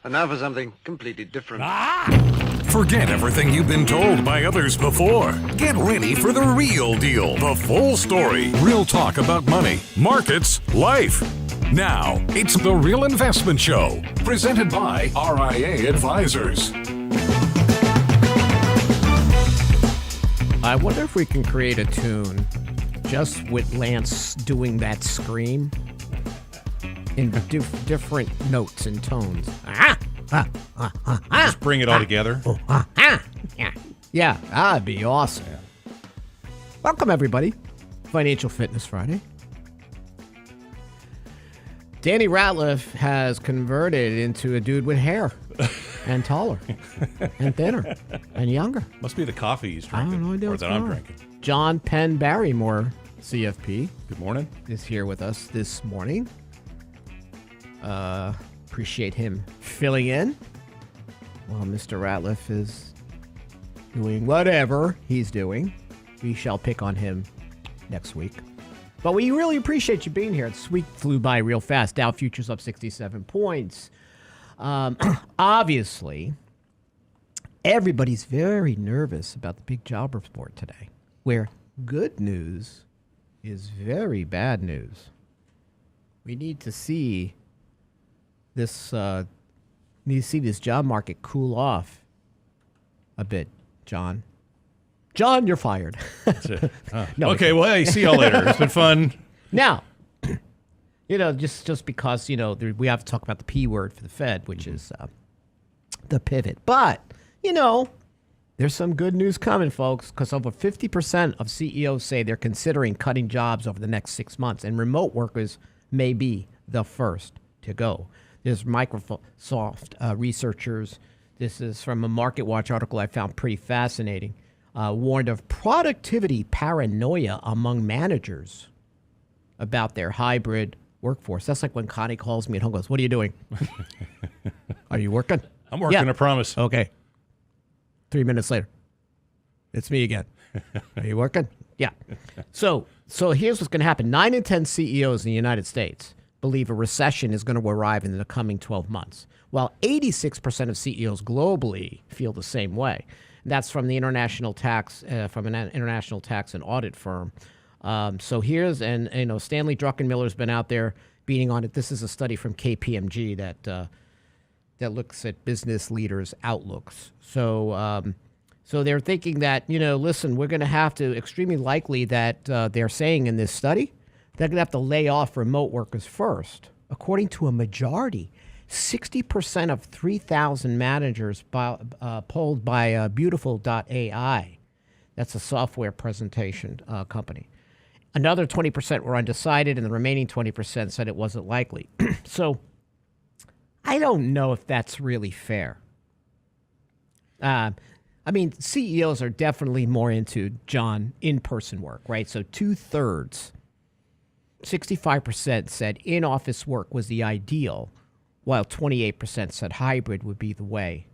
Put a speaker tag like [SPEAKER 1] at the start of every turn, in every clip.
[SPEAKER 1] And now for something completely different.
[SPEAKER 2] Forget everything you've been told by others before. Get ready for the real deal, the full story. Real talk about money, markets, life. Now, it's The Real Investment Show, presented by RIA Advisors.
[SPEAKER 3] I wonder if we can create a tune just with Lance doing that scream in different notes and tones.
[SPEAKER 4] Just bring it all together.
[SPEAKER 3] Yeah, that'd be awesome. Welcome, everybody. Financial Fitness Friday. Danny Ratliff has converted into a dude with hair and taller and thinner and younger.
[SPEAKER 4] Must be the coffee he's
[SPEAKER 3] I
[SPEAKER 4] drinking.
[SPEAKER 3] don't know idea
[SPEAKER 4] Or
[SPEAKER 3] what's
[SPEAKER 4] that
[SPEAKER 3] going
[SPEAKER 4] I'm
[SPEAKER 3] on.
[SPEAKER 4] drinking.
[SPEAKER 3] John Penn Barrymore, CFP,
[SPEAKER 4] Good morning.
[SPEAKER 3] is here with us this morning. Appreciate him filling in while Mr. Ratliff is doing whatever he's doing. We shall pick on him next week. But we really appreciate you being here. This week flew by real fast. Dow futures up 67 points. Obviously, everybody's very nervous about the big job report today, where good news is very bad news. We need to see this job market cool off a bit, John. John, you're fired.
[SPEAKER 4] That's it.
[SPEAKER 3] No,
[SPEAKER 4] Okay, well, hey, see y'all later. It's been fun.
[SPEAKER 3] Now, just because, we have to talk about the P word for the Fed, which is the pivot. But, there's some good news coming, folks, because over 50% of CEOs say they're considering cutting jobs over the next 6 months, and remote workers may be the first to go. There's Microsoft researchers. This is from a Market Watch article I found pretty fascinating. warned of productivity paranoia among managers about their hybrid workforce. That's like when Connie calls me at home and goes, "What are you doing?" "Are you working?"
[SPEAKER 4] I'm working,
[SPEAKER 3] "Yeah."
[SPEAKER 4] I promise.
[SPEAKER 3] "Okay." 3 minutes later, "It's me again." "Are you working?" "Yeah." So here's what's going to happen. 9 in 10 CEOs in the United States believe a recession is going to arrive in the coming 12 months, while 86% of CEOs globally feel the same way. And that's from the international tax, from an international tax and audit firm. So here's, and Stanley Druckenmiller's been out there beating on it. This is a study from KPMG that looks at business leaders' outlooks. So they're thinking that, listen, we're going to have to, extremely likely that they're saying in this study, they're going to have to lay off remote workers first. According to a majority, 60% of 3,000 managers polled by Beautiful.ai. That's a software presentation company. Another 20% were undecided, and the remaining 20% said it wasn't likely. So I don't know if that's really fair. CEOs are definitely more into, John, in-person work, right? So 2/3, 65% said in-office work was the ideal, while 28% said hybrid would be the way.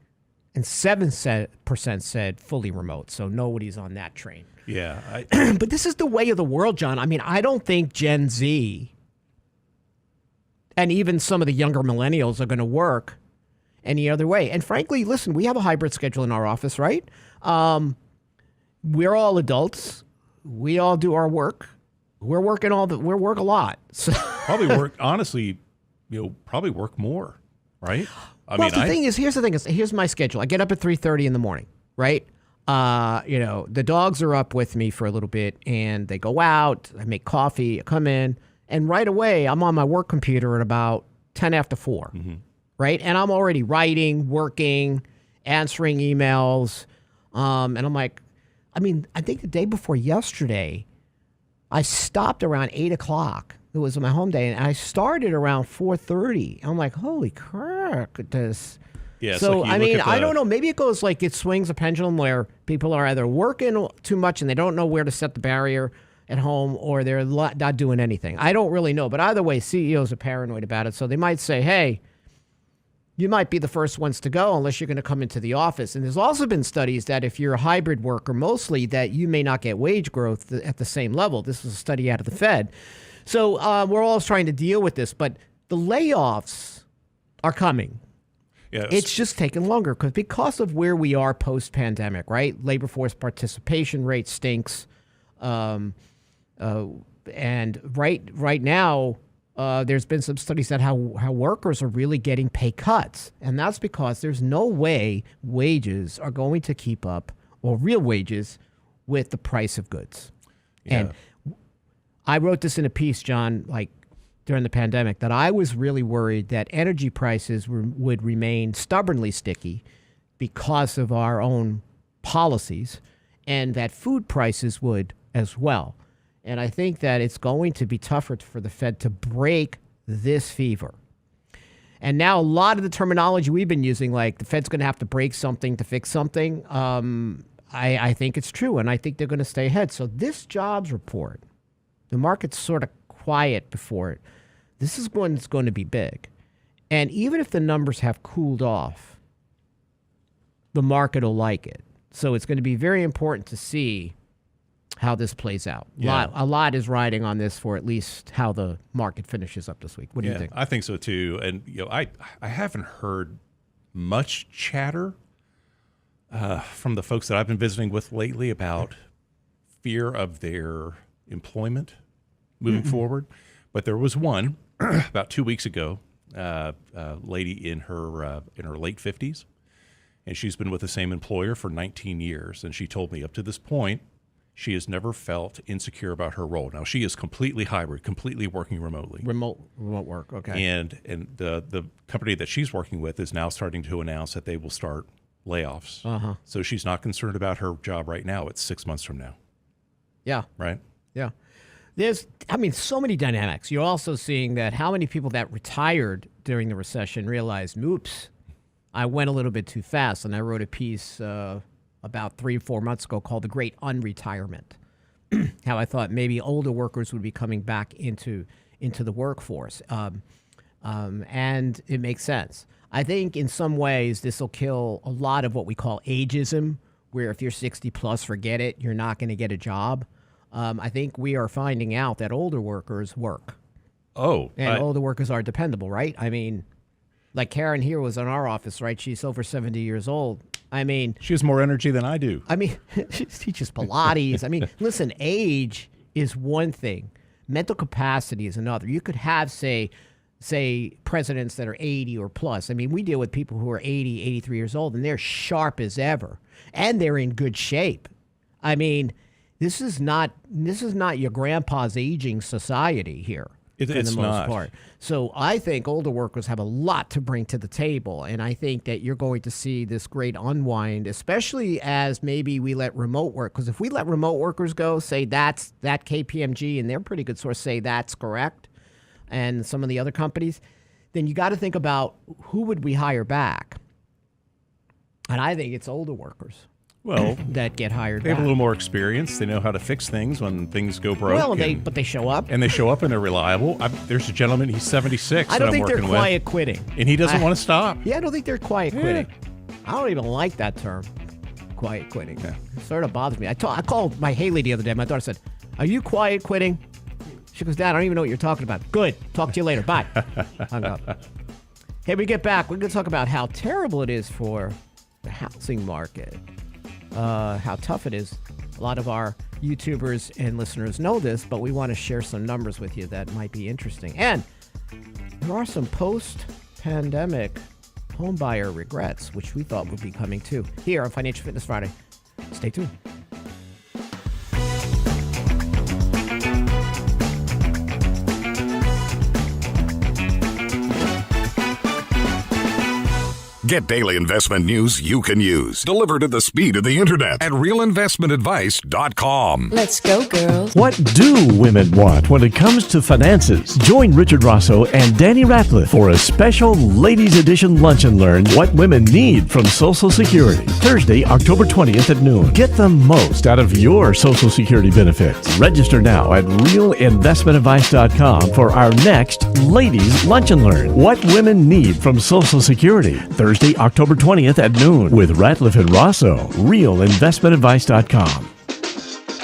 [SPEAKER 3] And 7% said fully remote, so nobody's on that train.
[SPEAKER 4] Yeah.
[SPEAKER 3] But this is the way of the world, John. I don't think Gen Z and even some of the younger millennials are going to work any other way. And frankly, listen, we have a hybrid schedule in our office, right? We're all adults. We all do our work. We work a lot. So
[SPEAKER 4] Probably work, honestly, probably work more, right?
[SPEAKER 3] Here's my schedule. I get up at 3:30 in the morning, right? The dogs are up with me for a little bit, and they go out. I make coffee, I come in, and right away, I'm on my work computer at about 10 after 4, right? And I'm already writing, working, answering emails, and I'm like, I think the day before yesterday, I stopped around 8 o'clock. It was my home day, and I started around 4:30. I'm like, holy crap, this.
[SPEAKER 4] Yeah.
[SPEAKER 3] So, I don't know. Maybe it swings a pendulum where people are either working too much and they don't know where to set the barrier at home, or they're not doing anything. I don't really know. But either way, CEOs are paranoid about it. So they might say, hey, you might be the first ones to go unless you're going to come into the office. And there's also been studies that if you're a hybrid worker mostly, that you may not get wage growth at the same level. This was a study out of the Fed. So we're all trying to deal with this. But the layoffs are coming.
[SPEAKER 4] Yes.
[SPEAKER 3] It's just taking longer because of where we are post-pandemic, right? Labor force participation rate stinks. And right now, there's been some studies that how workers are really getting pay cuts. And that's because there's no way wages are going to keep up, or real wages, with the price of goods.
[SPEAKER 4] Yeah.
[SPEAKER 3] And I wrote this in a piece, John, during the pandemic, that I was really worried that energy prices would remain stubbornly sticky because of our own policies, and that food prices would as well. And I think that it's going to be tougher for the Fed to break this fever. And now a lot of the terminology we've been using, like the Fed's going to have to break something to fix something, I think it's true, and I think they're going to stay ahead. So this jobs report, the market's sort of quiet before it. This is going to be big. And even if the numbers have cooled off, the market will like it. So it's going to be very important to see how this plays out.
[SPEAKER 4] Yeah.
[SPEAKER 3] A lot is riding on this for at least how the market finishes up this week. What do you think?
[SPEAKER 4] I think so too. And I haven't heard much chatter from the folks that I've been visiting with lately about fear of their employment moving forward. But there was one about 2 weeks ago, a lady in her late 50s, and she's been with the same employer for 19 years. And she told me up to this point, she has never felt insecure about her role. Now, she is completely hybrid, completely working remotely.
[SPEAKER 3] Remote work, okay.
[SPEAKER 4] And the company that she's working with is now starting to announce that they will start layoffs.
[SPEAKER 3] Uh-huh.
[SPEAKER 4] So she's not concerned about her job right now. It's 6 months from now.
[SPEAKER 3] Yeah.
[SPEAKER 4] Right?
[SPEAKER 3] Yeah. There's, so many dynamics. You're also seeing that how many people that retired during the recession realized, oops, I went a little bit too fast. And I wrote a piece about 3 or 4 months ago called the Great Unretirement. How I thought maybe older workers would be coming back into the workforce. And it makes sense. I think in some ways this will kill a lot of what we call ageism, where if you're 60 plus, forget it, you're not going to get a job. I think we are finding out that older workers work. And older workers are dependable, right? I mean, like Karen here was in our office, right? She's over 70 years old. I mean,
[SPEAKER 4] she has more energy than I do.
[SPEAKER 3] I mean, she teaches Pilates. I mean, listen, age is one thing. Mental capacity is another. You could have, say presidents that are 80 or plus. I mean, we deal with people who are 80, 83 years old, and they're sharp as ever, and they're in good shape. I mean, this is not your grandpa's aging society here. For the most part. So I think older workers have a lot to bring to the table, and I think that you're going to see this great unwind, especially as maybe we let remote work. Because if we let remote workers go, say that KPMG and their pretty good source say that's correct, and some of the other companies, then you got to think about who would we hire back. And I think it's older workers.
[SPEAKER 4] Well,
[SPEAKER 3] that get hired.
[SPEAKER 4] They have a little more experience. They know how to fix things when things go broke.
[SPEAKER 3] Well, but they show up.
[SPEAKER 4] And they show up and they're reliable. There's a gentleman, he's 76.
[SPEAKER 3] I don't think they're quiet quitting.
[SPEAKER 4] And he doesn't want to stop.
[SPEAKER 3] Yeah, I don't think they're quiet quitting. I don't even like that term, quiet quitting. Yeah. It sort of bothers me. I called my Haley the other day. My daughter said, "Are you quiet quitting?" She goes, "Dad, I don't even know what you're talking about." Good. Talk to you later. Bye. Hung up. Hey, we get back. We're going to talk about how terrible it is for the housing market. How tough it is. A lot of our YouTubers and listeners know this, but we want to share some numbers with you that might be interesting. And there are some post-pandemic homebuyer regrets, which we thought would be coming too. Here on Financial Fitness Friday. Stay tuned.
[SPEAKER 2] Get daily investment news you can use, delivered at the speed of the internet at realinvestmentadvice.com.
[SPEAKER 5] Let's go, girls.
[SPEAKER 6] What do women want when it comes to finances? Join Richard Rosso and Danny Ratliff for a special Ladies Edition Lunch and Learn What Women Need from Social Security. Thursday, October 20th at noon. Get the most out of your Social Security benefits. Register now at realinvestmentadvice.com for our next Ladies Lunch and Learn What Women Need from Social Security. Thursday, October 20th at noon with Ratliff and Rosso. realinvestmentadvice.com.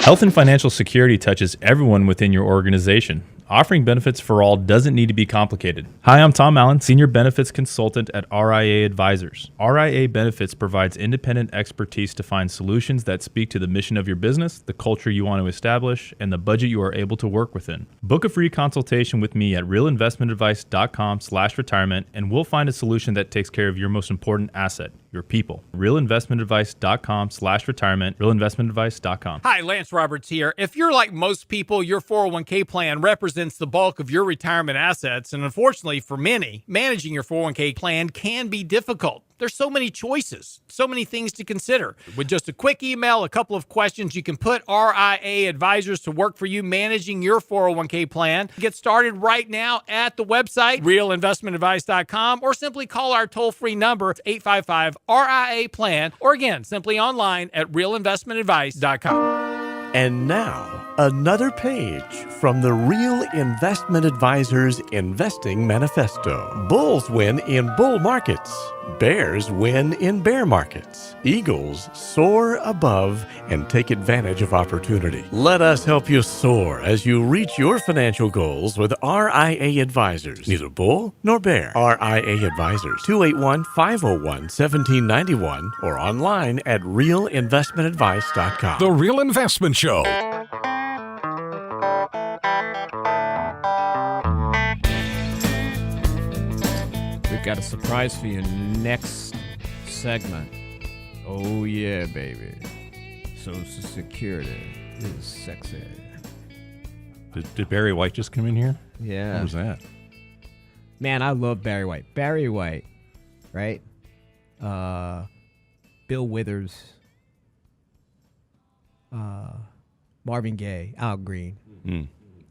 [SPEAKER 7] Health and financial security touches everyone within your organization. Offering benefits for all doesn't need to be complicated. Hi, I'm Tom Allen, Senior Benefits Consultant at RIA Advisors. RIA Benefits provides independent expertise to find solutions that speak to the mission of your business, the culture you want to establish, and the budget you are able to work within. Book a free consultation with me at realinvestmentadvice.com/retirement, and we'll find a solution that takes care of your most important asset, your people. realinvestmentadvice.com/retirement, realinvestmentadvice.com.
[SPEAKER 8] Hi, Lance Roberts here. If you're like most people, your 401k plan represents the bulk of your retirement assets, and unfortunately for many, managing your 401k plan can be difficult. There's so many choices, so many things to consider. With just a quick email, a couple of questions, you can put RIA Advisors to work for you managing your 401k plan. Get started right now at the website, realinvestmentadvice.com, or simply call our toll-free number, 855-RIA-PLAN, or again, simply online at realinvestmentadvice.com.
[SPEAKER 6] And now, another page from the Real Investment Advisors Investing Manifesto. Bulls win in bull markets. Bears win in bear markets. Eagles soar above and take advantage of opportunity. Let us help you soar as you reach your financial goals with RIA Advisors. Neither bull nor bear. RIA Advisors, 281-501-1791 or online at realinvestmentadvice.com.
[SPEAKER 2] The Real Investment Show.
[SPEAKER 3] We've got a surprise for you next segment. Oh yeah, baby. Social Security is sexy.
[SPEAKER 4] Did Barry White just come in here?
[SPEAKER 3] Yeah.
[SPEAKER 4] What was that?
[SPEAKER 3] Man, I love Barry White. Barry White, right? Bill Withers, Marvin Gaye, Al Green.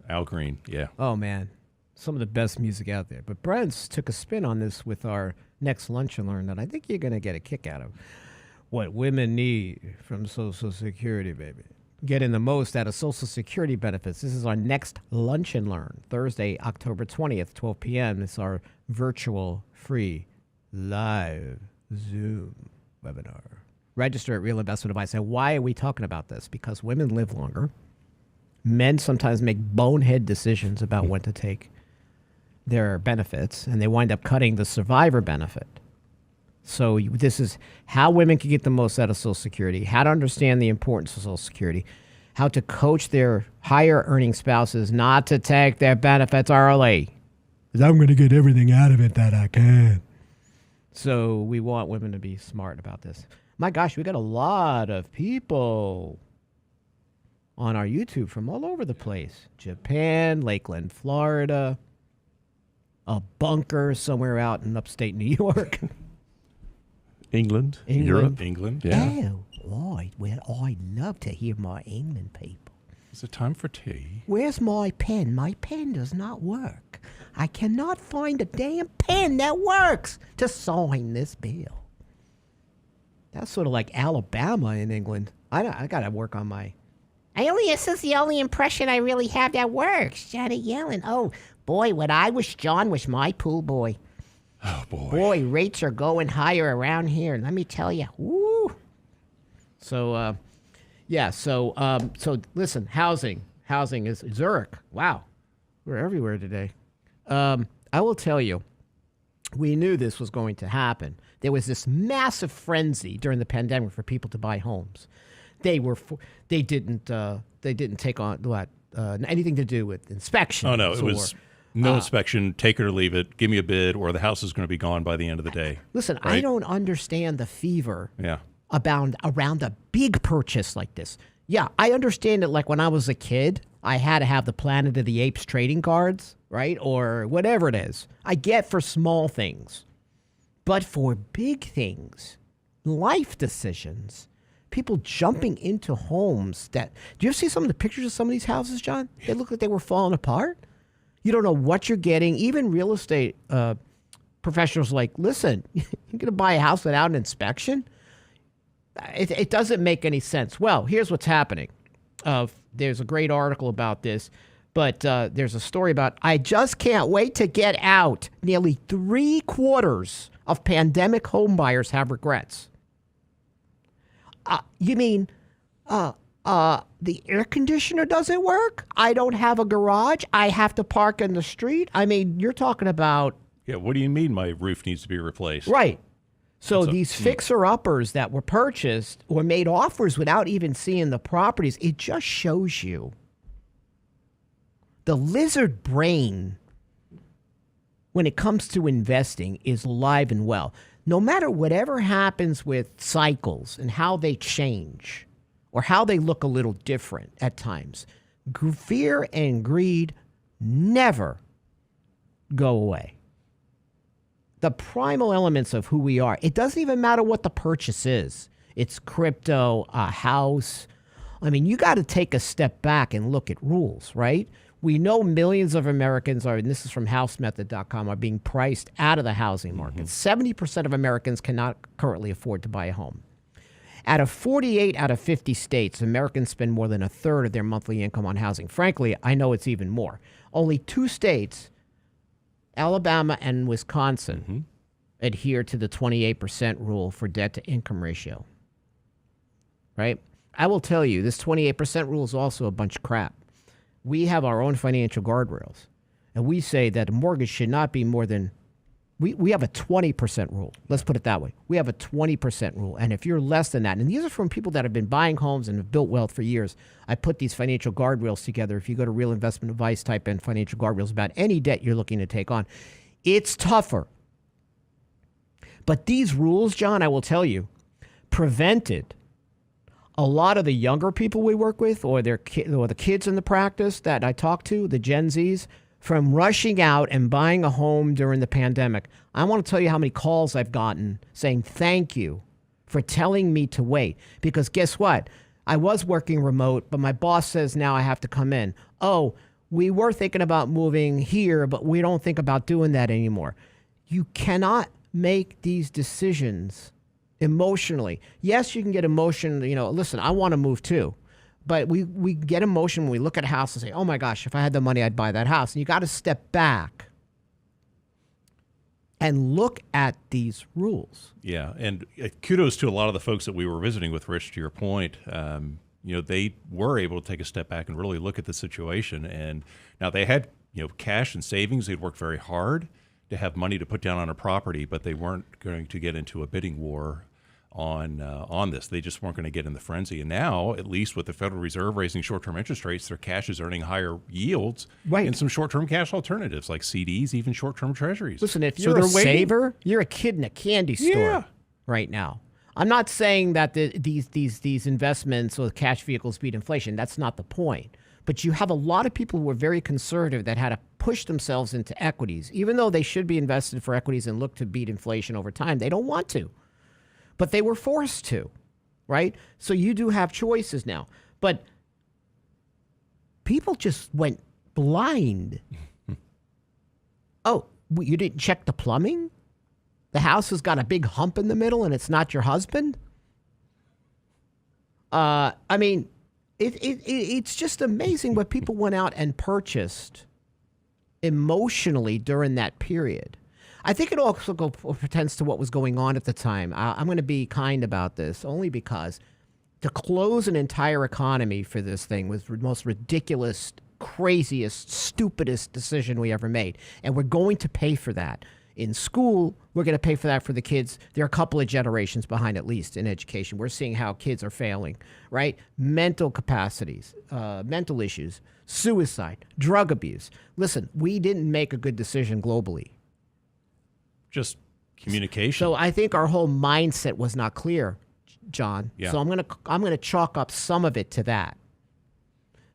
[SPEAKER 4] Al Green, yeah.
[SPEAKER 3] Oh, man. Some of the best music out there. But Brent's took a spin on this with our next Lunch and Learn that I think you're going to get a kick out of. what women need from Social Security, baby. Getting the most out of Social Security benefits. This is our next Lunch and Learn, Thursday, October 20th, 12 p.m. It's our virtual, free, live Zoom webinar. Register at Real Investment Advice. And why are we talking about this? Because women live longer. Men sometimes make bonehead decisions about when to take their benefits, and they wind up cutting the survivor benefit. So this is how women can get the most out of Social Security, how to understand the importance of Social Security, how to coach their higher earning spouses not to take their benefits early. Because I'm going to get everything out of it that I can. So we want women to be smart about this. My gosh, we got a lot of people on our YouTube from all over the place. Japan, Lakeland, Florida, a bunker somewhere out in upstate New York.
[SPEAKER 4] England, Europe, England. Yeah.
[SPEAKER 3] Oh, well, I'd love to hear my England people.
[SPEAKER 4] Is it time for tea?
[SPEAKER 3] Where's my pen? My pen does not work. I cannot find a damn pen that works to sign this bill. That's sort of like Alabama in England. I got to work on my... This is the only impression I really have that works. Janet Yellen. Oh, boy, when I was John was my pool boy.
[SPEAKER 4] Oh, boy.
[SPEAKER 3] Boy, rates are going higher around here. Let me tell you. Woo. So, so listen, housing is Zurich. Wow. We're everywhere today. I will tell you, we knew this was going to happen. There was this massive frenzy during the pandemic for people to buy homes. They didn't take on anything to do with inspections.
[SPEAKER 4] Oh, no, it was no inspection, take it or leave it, give me a bid, or the house is going to be gone by the end of the day.
[SPEAKER 3] Listen,
[SPEAKER 4] right?
[SPEAKER 3] I don't understand the fever
[SPEAKER 4] around
[SPEAKER 3] a big purchase like this. Yeah, I understand it. Like when I was a kid, I had to have the Planet of the Apes trading cards, right? Or whatever it is. I get for small things. But for big things, life decisions, people jumping into homes that... Do you ever see some of the pictures of some of these houses, John? They look like they were falling apart. You don't know what you're getting. Even real estate professionals like, listen, you're going to buy a house without an inspection? It doesn't make any sense. Well, here's what's happening. There's a great article about this, but there's a story about, I just can't wait to get out. Nearly 3/4 of pandemic homebuyers have regrets. You mean the air conditioner doesn't work? I don't have a garage. I have to park in the street. I mean, you're talking about...
[SPEAKER 4] Yeah, what do you mean my roof needs to be replaced?
[SPEAKER 3] Right. So these fixer-uppers that were purchased or made offers without even seeing the properties, it just shows you the lizard brain when it comes to investing is alive and well. No matter whatever happens with cycles and how they change or how they look a little different at times, fear and greed never go away. The primal elements of who we are. It doesn't even matter what the purchase is. It's crypto, a house. I mean, you got to take a step back and look at rules, right? We know millions of Americans are, and this is from housemethod.com, are being priced out of the housing market. 70% of Americans cannot currently afford to buy a home. Out of 48 out of 50 states, Americans spend more than a third of their monthly income on housing. Frankly, I know it's even more. Only 2 states, Alabama and Wisconsin, adhere to the 28% rule for debt-to-income ratio, right? I will tell you, this 28% rule is also a bunch of crap. We have our own financial guardrails, and we say that a mortgage should not be more than, we have a 20% rule. Let's put it that way. We have a 20% rule, and if you're less than that, and these are from people that have been buying homes and have built wealth for years, I put these financial guardrails together. If you go to Real Investment Advice, type in financial guardrails about any debt you're looking to take on. It's tougher. But these rules, John, I will tell you, prevented a lot of the younger people we work with or the kids in the practice that I talk to, the Gen Zs, from rushing out and buying a home during the pandemic. I want to tell you how many calls I've gotten saying thank you for telling me to wait. Because guess what? I was working remote, but my boss says now I have to come in. Oh, we were thinking about moving here, but we don't think about doing that anymore. You cannot make these decisions Emotionally. Yes, you can get emotion, listen, I want to move too. But we get emotion when we look at a house and say, oh my gosh, if I had the money, I'd buy that house. And you got to step back and look at these rules.
[SPEAKER 4] Yeah, and kudos to a lot of the folks that we were visiting with, Rich, to your point. They were able to take a step back and really look at the situation. And now they had, cash and savings. They'd worked very hard to have money to put down on a property, but they weren't going to get into a bidding war on this. They just weren't going to get in the frenzy. And now, at least with the Federal Reserve raising short-term interest rates, their cash is earning higher yields in some short-term cash alternatives like CDs, even short-term treasuries.
[SPEAKER 3] Listen, if you're a saver, you're a kid in a candy store right now. I'm not saying that these investments or cash vehicles beat inflation. That's not the point. But you have a lot of people who are very conservative that had to push themselves into equities. Even though they should be invested for equities and look to beat inflation over time, they don't want to. But they were forced to, right? So you do have choices now. But people just went blind. Oh, you didn't check the plumbing? The house has got a big hump in the middle and it's not your husband? It's just amazing what people went out and purchased emotionally during that period. I think it also pertains to what was going on at the time. I'm going to be kind about this only because to close an entire economy for this thing was the most ridiculous, craziest, stupidest decision we ever made. And we're going to pay for that. In school, we're going to pay for that for the kids. They're a couple of generations behind, at least, in education. We're seeing how kids are failing, right? Mental capacities, mental issues, suicide, drug abuse. Listen, we didn't make a good decision globally.
[SPEAKER 4] Just communication.
[SPEAKER 3] So I think our whole mindset was not clear, John.
[SPEAKER 4] Yeah.
[SPEAKER 3] So I'm gonna chalk up some of it to that.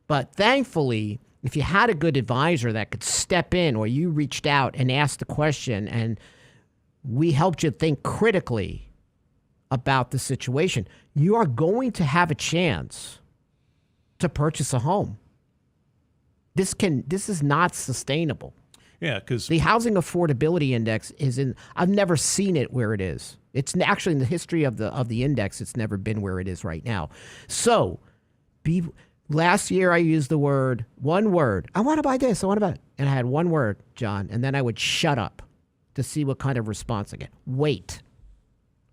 [SPEAKER 3] But thankfully, if you had a good advisor that could step in, or you reached out and asked the question, and we helped you think critically about the situation, you are going to have a chance to purchase a home. This is not sustainable.
[SPEAKER 4] Yeah, because
[SPEAKER 3] the housing affordability index I've never seen it where it is. It's actually in the history of the index, it's never been where it is right now. So, last year I used one word. I want to buy this. I want to buy it. And I had one word, John, and then I would shut up to see what kind of response I get. Wait.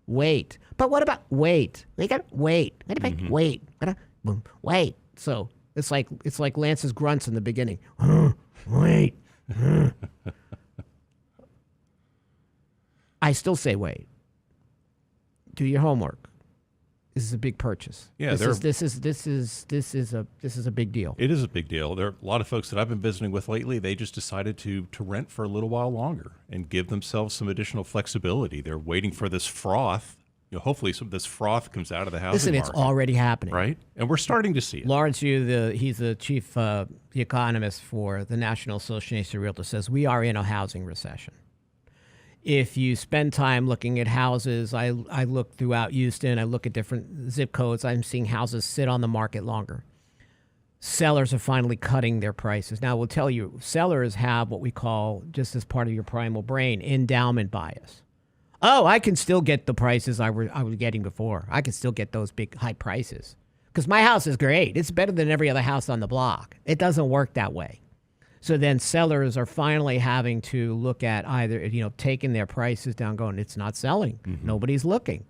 [SPEAKER 3] But what about wait? We got wait. Wait. Wait. So it's like Lance's grunts in the beginning. Wait. I still say wait. Do your homework. This is a big purchase.
[SPEAKER 4] Yeah,
[SPEAKER 3] this is a big deal.
[SPEAKER 4] It is a big deal. There are a lot of folks that I've been visiting with lately. They just decided to rent for a little while longer and give themselves some additional flexibility. They're waiting for this froth. Hopefully, some of this froth comes out of the housing market.
[SPEAKER 3] It's already happening,
[SPEAKER 4] right? And we're starting to see it.
[SPEAKER 3] Lawrence Yu, he's the chief the economist for the National Association of Realtors, says we are in a housing recession. If you spend time looking at houses, I look throughout Houston, I look at different zip codes, I'm seeing houses sit on the market longer. Sellers are finally cutting their prices. Now, we'll tell you, sellers have what we call, just as part of your primal brain, endowment bias. Oh, I can still get the prices I was getting before. I can still get those big, high prices. Because my house is great. It's better than every other house on the block. It doesn't work that way. So then sellers are finally having to look at either, taking their prices down, going, it's not selling. Mm-hmm. Nobody's looking.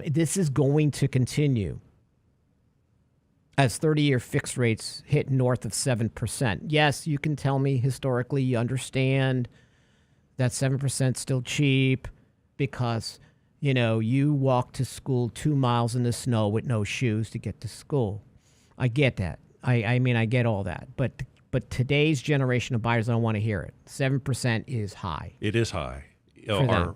[SPEAKER 3] This is going to continue as 30-year fixed rates hit north of 7%. Yes, you can tell me historically you understand that 7% is still cheap because, you walk to school 2 miles in the snow with no shoes to get to school. I get that. I get all that. But today's generation of buyers don't want to hear it. 7% is high.
[SPEAKER 4] It is high. Our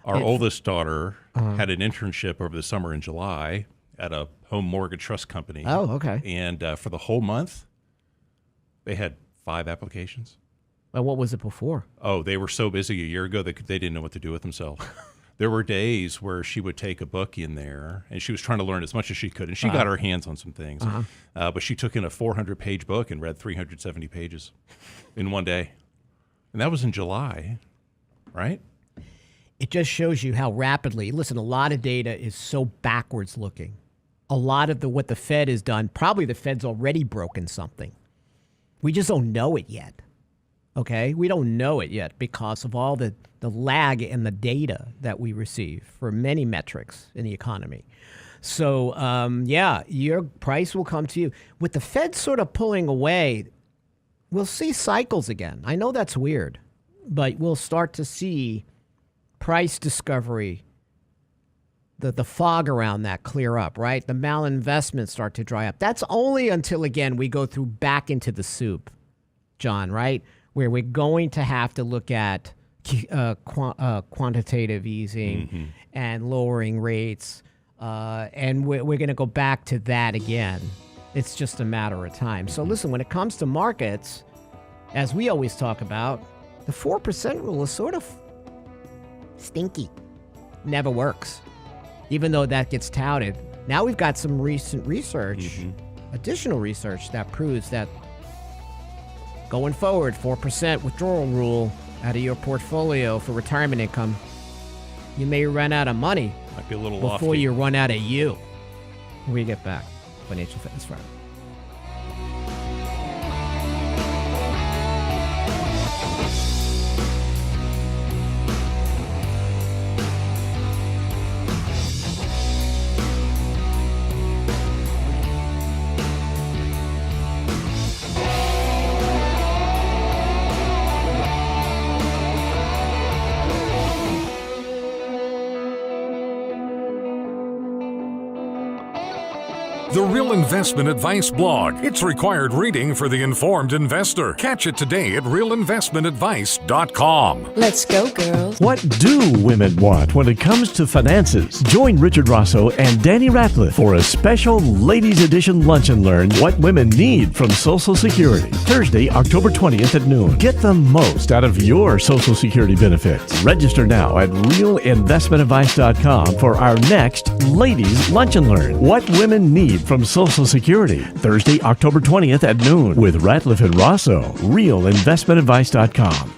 [SPEAKER 4] oldest daughter had an internship over the summer in July at a home mortgage trust company.
[SPEAKER 3] Oh, okay.
[SPEAKER 4] And for the whole month, they had 5 applications.
[SPEAKER 3] Well, what was it before?
[SPEAKER 4] Oh, they were so busy a year ago they didn't know what to do with themselves. There were days where she would take a book in there, and she was trying to learn as much as she could, and she got her hands on some things. But she took in a 400-page book and read 370 pages in one day. And that was in July, right?
[SPEAKER 3] it just shows you how rapidly, listen, a lot of data is so backwards looking. A lot of what the Fed has done, probably the Fed's already broken something. We just don't know it yet. Okay? We don't know it yet because of all the lag in the data that we receive for many metrics in the economy. So, your price will come to you. With the Fed sort of pulling away, we'll see cycles again. I know that's weird, but we'll start to see price discovery, the fog around that clear up, right? The malinvestments start to dry up. That's only until, again, we go through back into the soup, John, right? Where we're going to have to look at quantitative easing and lowering rates. And we're going to go back to that again. It's just a matter of time. So listen, when it comes to markets, as we always talk about, the 4% rule is sort of stinky. Never works. Even though that gets touted. Now we've got some recent research, additional research that proves that going forward, 4% withdrawal rule out of your portfolio for retirement income, you may run out of money.
[SPEAKER 7] Might be a little
[SPEAKER 3] before
[SPEAKER 7] lofty.
[SPEAKER 3] you run out of you. When we get back, Financial Fitness Friday.
[SPEAKER 2] The Real Investment Advice blog. It's required reading for the informed investor. Catch it today at realinvestmentadvice.com.
[SPEAKER 5] Let's go, girls.
[SPEAKER 6] What do women want when it comes to finances? Join Richard Rosso and Danny Ratliff for a special Ladies Edition Lunch and Learn What Women Need from Social Security. Thursday, October 20th at noon. Get the most out of your Social Security benefits. Register now at realinvestmentadvice.com for our next Ladies Lunch and Learn What Women Need from Social Security. Thursday, October 20th at noon with Ratliff and Rosso. realinvestmentadvice.com.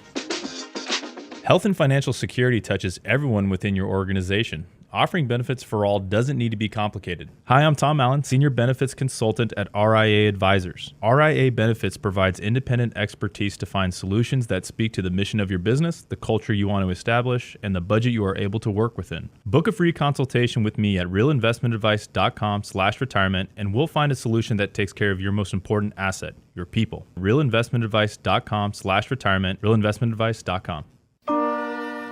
[SPEAKER 7] Health and financial security touches everyone within your organization. Offering benefits for all doesn't need to be complicated. Hi, I'm Tom Allen, Senior Benefits Consultant at RIA Advisors. RIA Benefits provides independent expertise to find solutions that speak to the mission of your business, the culture you want to establish, and the budget you are able to work within. Book a free consultation with me at realinvestmentadvice.com/retirement, and we'll find a solution that takes care of your most important asset, your people. realinvestmentadvice.com/retirement, realinvestmentadvice.com.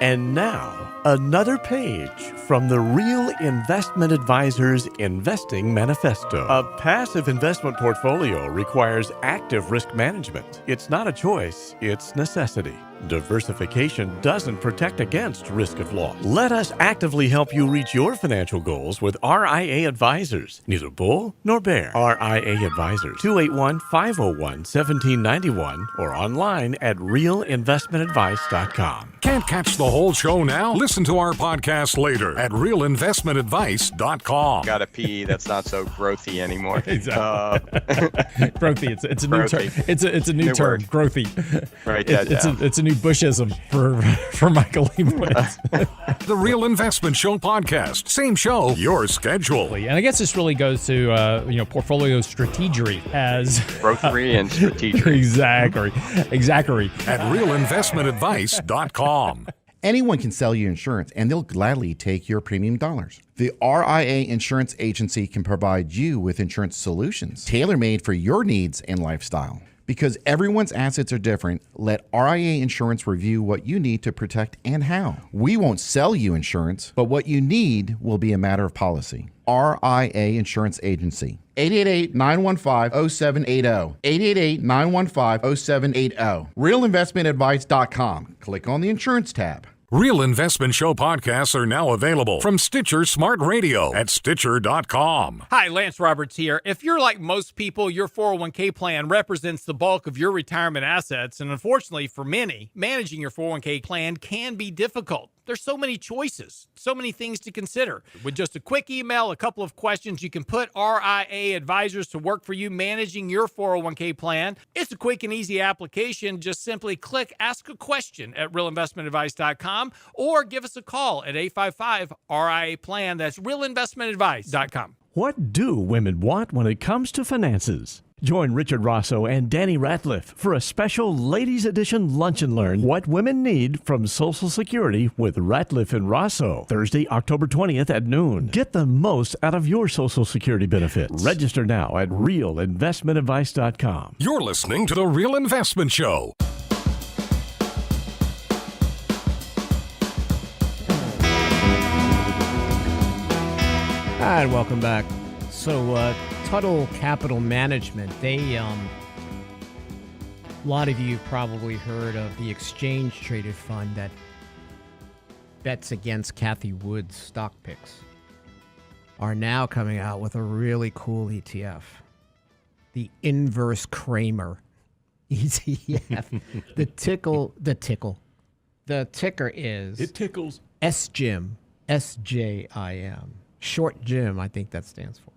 [SPEAKER 6] And now, another page from the Real Investment Advisors Investing Manifesto. A passive investment portfolio requires active risk management. It's not a choice, it's necessity. Diversification doesn't protect against risk of loss. Let us actively help you reach your financial goals with RIA Advisors. Neither bull nor bear. RIA Advisors, 281-501-1791 or online at realinvestmentadvice.com.
[SPEAKER 2] Can't catch the whole show now? Listen to our podcast later at realinvestmentadvice.com.
[SPEAKER 9] Got a PE that's not so growthy anymore.
[SPEAKER 7] Exactly. Growthy. It's a new term.
[SPEAKER 9] Growthy.
[SPEAKER 7] It's a new term.
[SPEAKER 9] word.
[SPEAKER 7] Growthy.
[SPEAKER 9] Write that down.
[SPEAKER 7] It's a new Bushism for Michael Leibowitz.
[SPEAKER 2] The Real Investment Show podcast. Same show, your schedule.
[SPEAKER 10] And I guess this really goes to portfolio strategery as
[SPEAKER 9] Growthery and strategery.
[SPEAKER 10] exactly.
[SPEAKER 2] At realinvestmentadvice.com.
[SPEAKER 11] Anyone can sell you insurance, and they'll gladly take your premium dollars. The RIA Insurance Agency can provide you with insurance solutions tailor-made for your needs and lifestyle. Because everyone's assets are different, let RIA Insurance review what you need to protect and how. We won't sell you insurance, but what you need will be a matter of policy. RIA Insurance Agency. 888-915-0780. 888-915-0780. RealInvestmentAdvice.com. Click on the insurance tab.
[SPEAKER 2] Real Investment Show podcasts are now available from Stitcher Smart Radio at Stitcher.com.
[SPEAKER 8] Hi, Lance Roberts here. If you're like most people, your 401k plan represents the bulk of your retirement assets. And unfortunately for many, managing your 401k plan can be difficult. There's so many choices, so many things to consider. With just a quick email, a couple of questions, you can put RIA Advisors to work for you managing your 401k plan. It's a quick and easy application. Just simply click Ask a Question at realinvestmentadvice.com realinvestmentadvice.com or give us a call at 855-RIA-PLAN. That's realinvestmentadvice.com.
[SPEAKER 6] What do women want when it comes to finances? Join Richard Rosso and Danny Ratliff for a special Ladies Edition Lunch and Learn What Women Need from Social Security with Ratliff and Rosso. Thursday, October 20th at noon. Get the most out of your Social Security benefits. Register now at realinvestmentadvice.com.
[SPEAKER 2] You're listening to The Real Investment Show.
[SPEAKER 3] And welcome back. So, Untitled Capital Management, they, a lot of you probably heard of the exchange-traded fund that bets against Kathy Wood's stock picks, are now coming out with a really cool ETF, the Inverse-Cramer ETF. The ticker is...
[SPEAKER 4] It tickles.
[SPEAKER 3] SJIM, S-J-I-M. Short Jim, I think that stands for.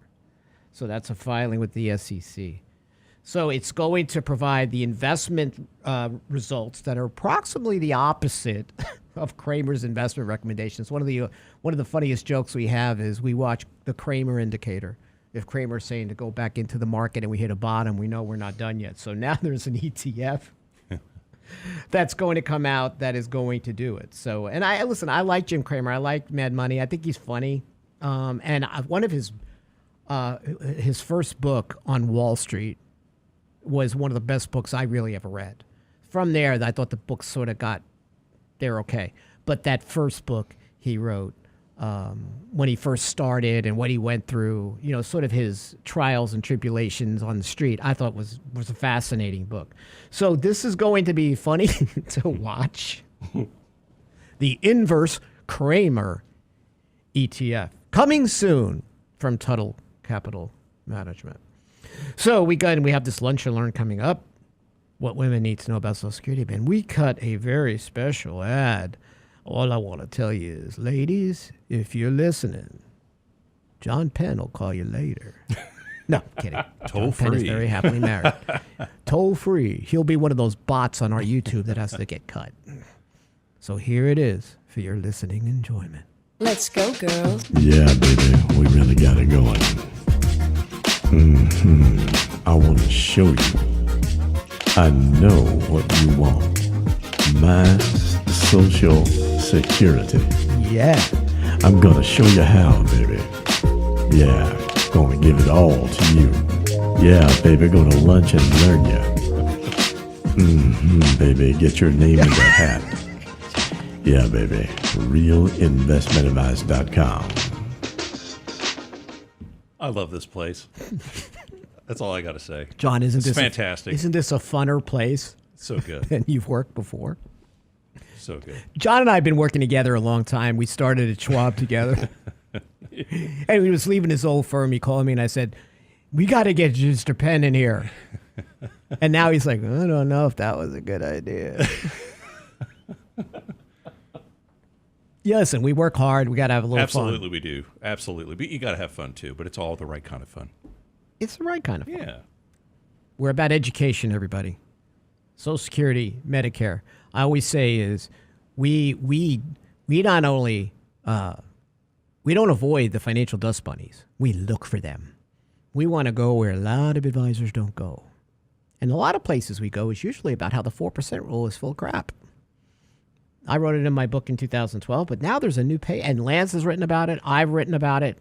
[SPEAKER 3] So that's a filing with the SEC. So it's going to provide the investment results that are approximately the opposite of Cramer's investment recommendations. One of the funniest jokes we have is we watch the Cramer indicator. If Cramer's saying to go back into the market and we hit a bottom, we know we're not done yet. So now there's an ETF that's going to come out that is going to do it. So, and I like Jim Cramer. I like Mad Money. I think he's funny. And one of his first book on Wall Street was one of the best books I really ever read. From there, I thought the books sort of they're okay. But that first book he wrote when he first started and what he went through, sort of his trials and tribulations on the street, I thought was a fascinating book. So this is going to be funny to watch. The Inverse-Cramer ETF. Coming soon from Untitled Capital Management. So we have this lunch and learn coming up. What women need to know about Social Security. And we cut a very special ad. All I want to tell you is, ladies, if you're listening, John Penn will call you later. No, kidding. John Penn is very happily married. Toll free. He'll be one of those bots on our YouTube that has to get cut. So here it is for your listening enjoyment.
[SPEAKER 5] Let's go, girls.
[SPEAKER 6] Yeah, baby, we really got it going. I want to show you. I know what you want. My Social Security.
[SPEAKER 3] Yeah.
[SPEAKER 6] I'm going to show you how, baby. Yeah, going to give it all to you. Yeah, baby, going to lunch and learn you. Baby, get your name in the hat. Yeah, baby. realinvestmentadvice.com.
[SPEAKER 4] I love this place. That's all I got to say.
[SPEAKER 3] John, isn't this
[SPEAKER 4] fantastic?
[SPEAKER 3] Isn't this a funner place?
[SPEAKER 4] So good.
[SPEAKER 3] Than you've worked before?
[SPEAKER 4] So good.
[SPEAKER 3] John and I have been working together a long time. We started at Schwab together. And he was leaving his old firm. He called me and I said, we got to get Mr. Penn in here. And now he's like, I don't know if that was a good idea. Yes, and we work hard. We got to have a little fun.
[SPEAKER 4] Absolutely, we do. Absolutely. But you got to have fun, too. But it's all the right kind of fun.
[SPEAKER 3] It's the right kind of fun.
[SPEAKER 4] Yeah.
[SPEAKER 3] We're about education, everybody. Social Security, Medicare. I always say is we not only, we don't avoid the financial dust bunnies. We look for them. We want to go where a lot of advisors don't go. And a lot of places we go is usually about how the 4% rule is full of crap. I wrote it in my book in 2012, but now there's a new paper, and Lance has written about it. I've written about it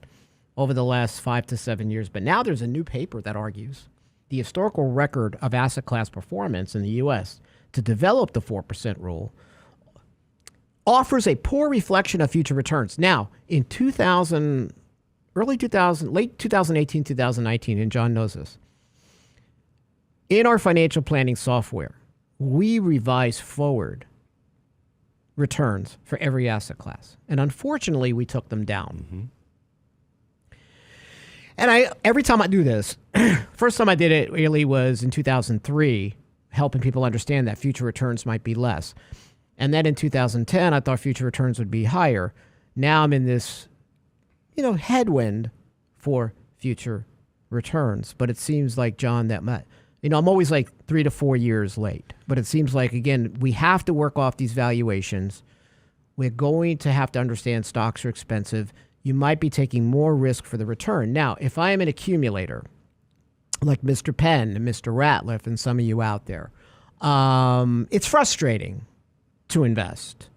[SPEAKER 3] over the last 5 to 7 years, but now there's a new paper that argues the historical record of asset class performance in the U.S. to develop the 4% rule offers a poor reflection of future returns. Now, in late 2018, 2019, and John knows this, in our financial planning software, we revise forward returns for every asset class. And unfortunately, we took them down. And every time I do this, first time I did it really was in 2003, helping people understand that future returns might be less. And then in 2010, I thought future returns would be higher. Now I'm in this, headwind for future returns. But it seems like, John, that I'm always like 3 to 4 years late. But it seems like, again, we have to work off these valuations. we're going to have to understand stocks are expensive. You might be taking more risk for the return. Now, if I am an accumulator, like Mr. Penn and Mr. Ratliff and some of you out there, it's frustrating to invest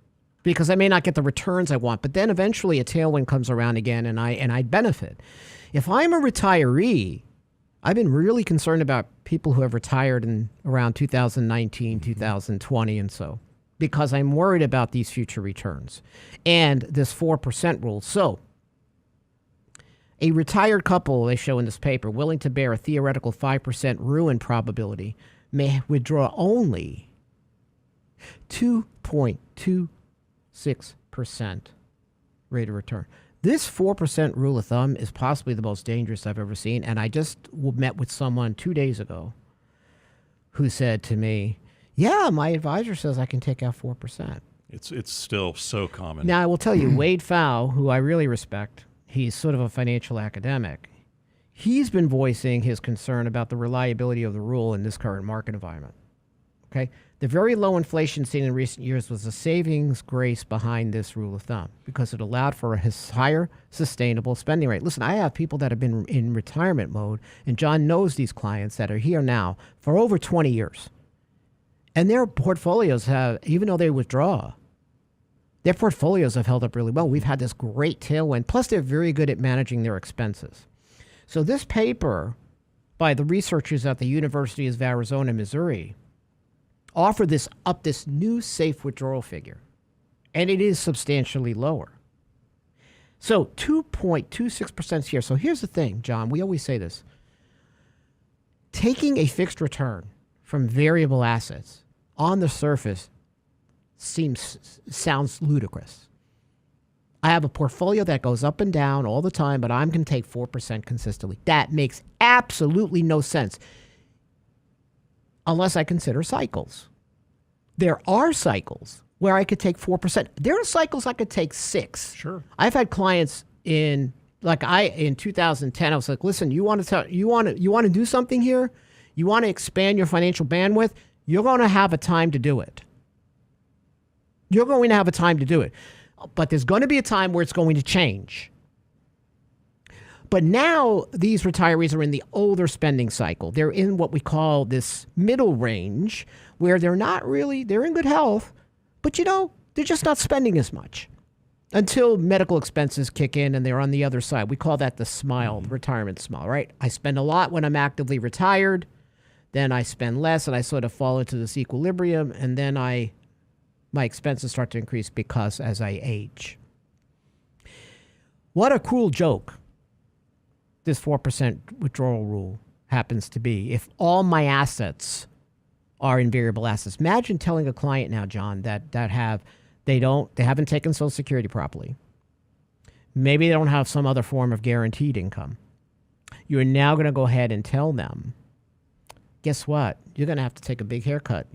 [SPEAKER 3] because I may not get the returns I want, but then eventually a tailwind comes around again and I benefit. If I'm a retiree, I've been really concerned about people who have retired in around 2019, 2020 and so, because I'm worried about these future returns and this 4% rule. So a retired couple, they show in this paper, willing to bear a theoretical 5% ruin probability may withdraw only 2.26% rate of return. This 4% rule of thumb is possibly the most dangerous I've ever seen. And I just met with someone 2 days ago who said to me, yeah, my advisor says I can take out 4%.
[SPEAKER 4] It's still so common.
[SPEAKER 3] Now, I will tell you, Wade Pfau, who I really respect, he's sort of a financial academic. He's been voicing his concern about the reliability of the rule in this current market environment. Okay? The very low inflation seen in recent years was the savings grace behind this rule of thumb because it allowed for a higher sustainable spending rate. Listen, I have people that have been in retirement mode, and John knows these clients that are here now for over 20 years. And their portfolios have, even though they withdraw, their portfolios have held up really well. We've had this great tailwind. Plus, they're very good at managing their expenses. So this paper by the researchers at the University of Arizona, Missouri, offer this new safe withdrawal figure, and it is substantially lower. So 2.26% here. So here's the thing, John, we always say this. Taking a fixed return from variable assets on the surface sounds ludicrous. I have a portfolio that goes up and down all the time, but I'm going to take 4% consistently. That makes absolutely no sense unless I consider cycles. There are cycles where I could take 4%. There are cycles I could take 6%.
[SPEAKER 4] Sure.
[SPEAKER 3] I've had clients in 2010. I was like, listen, you want to do something here? You want to expand your financial bandwidth? You're going to have a time to do it. You're going to have a time to do it. But there's going to be a time where it's going to change. But now these retirees are in the older spending cycle. They're in what we call this middle range where they're in good health, but they're just not spending as much until medical expenses kick in and they're on the other side. We call that the smile, the retirement smile, right? I spend a lot when I'm actively retired, then I spend less and I sort of fall into this equilibrium, and then my expenses start to increase because as I age. What a cruel joke this 4% withdrawal rule happens to be if all my assets are in variable assets. Imagine telling a client now, John, that they haven't taken Social Security properly. Maybe they don't have some other form of guaranteed income. You're now going to go ahead and tell them, guess what? You're going to have to take a big haircut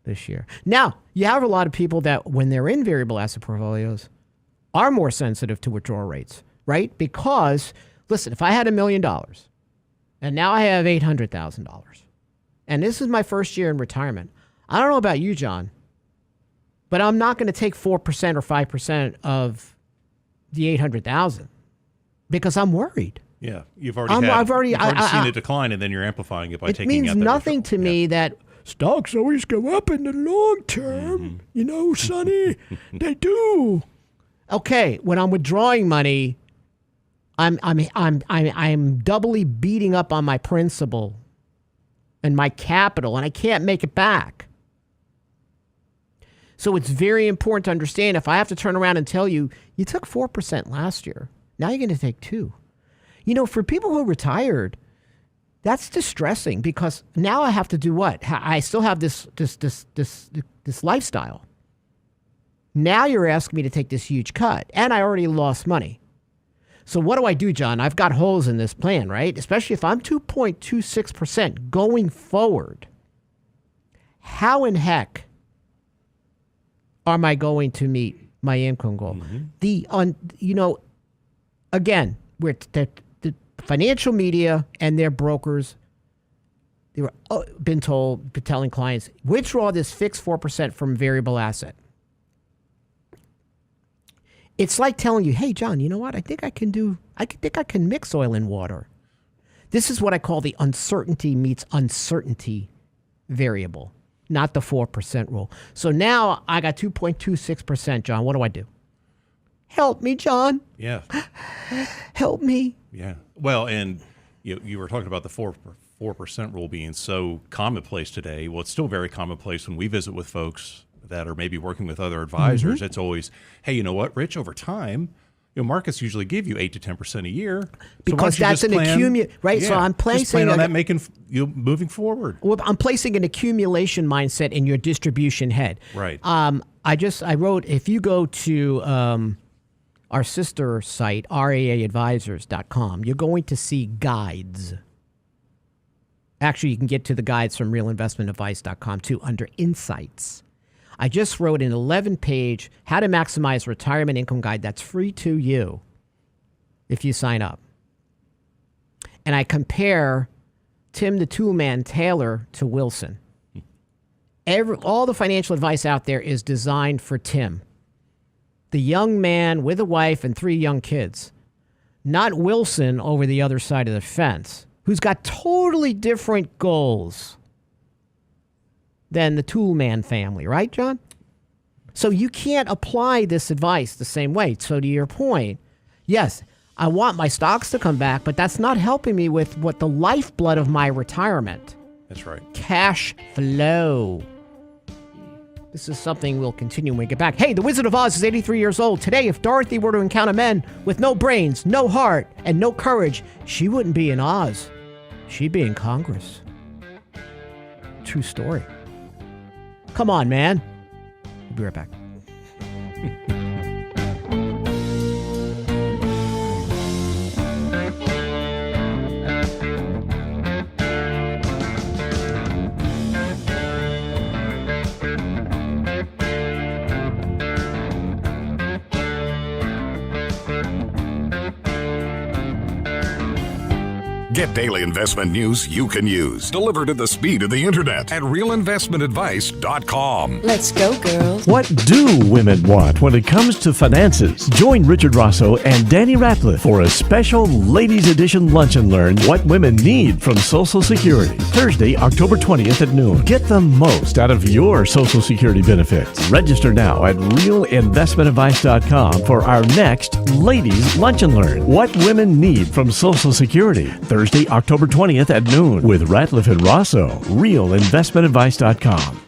[SPEAKER 3] this year. Now, you have a lot of people that when they're in variable asset portfolios are more sensitive to withdrawal rates, right? Because, listen, if I had $1 million and now I have $800,000, and this is my first year in retirement, I don't know about you, John, but I'm not going to take 4% or 5% of the $800,000 because I'm worried.
[SPEAKER 4] Yeah, you've already seen a decline, and then you're amplifying it by taking out that.
[SPEAKER 3] It means nothing to me that stocks always go up in the long term. Sonny, they do. Okay, when I'm withdrawing money, I'm doubly beating up on my principal and my capital, and I can't make it back. So it's very important to understand if I have to turn around and tell you, you took 4% last year, now you're going to take 2%. For people who are retired, that's distressing because now I have to do what? I still have this lifestyle. Now you're asking me to take this huge cut, and I already lost money. So what do I do, John? I've got holes in this plan, right? Especially if I'm 2.26% going forward. How in heck am I going to meet my income goal? Again, the financial media and their brokers, they were telling clients, withdraw this fixed 4% from variable asset. It's like telling you, hey, John, you know what? I think I can mix oil and water. This is what I call the uncertainty meets uncertainty variable, not the 4% rule. So now I got 2.26%, John. What do I do? Help me, John.
[SPEAKER 4] Yeah.
[SPEAKER 3] Help me.
[SPEAKER 4] Yeah. Well, and you were talking about the 4% rule being so commonplace today. Well, it's still very commonplace when we visit with folks that are maybe working with other advisors.
[SPEAKER 3] Mm-hmm.
[SPEAKER 4] It's always, hey, you know what, Rich, over time, markets usually give you 8 to 10% a year.
[SPEAKER 3] Because that's an accumulation, right?
[SPEAKER 4] Yeah,
[SPEAKER 3] So I'm placing
[SPEAKER 4] just plan on that making moving forward.
[SPEAKER 3] Well, I'm placing an accumulation mindset in your distribution head.
[SPEAKER 4] Right.
[SPEAKER 3] I wrote, if you go to our sister site, RAAadvisors.com, you're going to see guides. Actually, you can get to the guides from realinvestmentadvice.com too under Insights. I just wrote an 11-page How to Maximize Retirement Income Guide that's free to you if you sign up. And I compare Tim the Toolman Taylor to Wilson. All the financial advice out there is designed for Tim, the young man with a wife and 3 young kids, not Wilson over the other side of the fence, who's got totally different goals than the Toolman family, right, John? So you can't apply this advice the same way. So to your point, yes, I want my stocks to come back, but that's not helping me with what the lifeblood of my retirement.
[SPEAKER 4] That's right.
[SPEAKER 3] Cash flow. This is something we'll continue when we get back. Hey, the Wizard of Oz is 83 years old. Today, if Dorothy were to encounter men with no brains, no heart, and no courage, she wouldn't be in Oz. She'd be in Congress. True story. Come on, man. We'll be right back.
[SPEAKER 2] Get daily investment news you can use, delivered at the speed of the internet at realinvestmentadvice.com.
[SPEAKER 5] Let's go, girls.
[SPEAKER 6] What do women want when it comes to finances? Join Richard Rosso and Danny Ratliff for a special Ladies Edition Lunch and Learn What Women Need from Social Security. Thursday, October 20th at noon. Get the most out of your Social Security benefits. Register now at realinvestmentadvice.com for our next Ladies Lunch and Learn What Women Need from Social Security. Thursday, October 20th at noon with Ratliff and Rosso. realinvestmentadvice.com.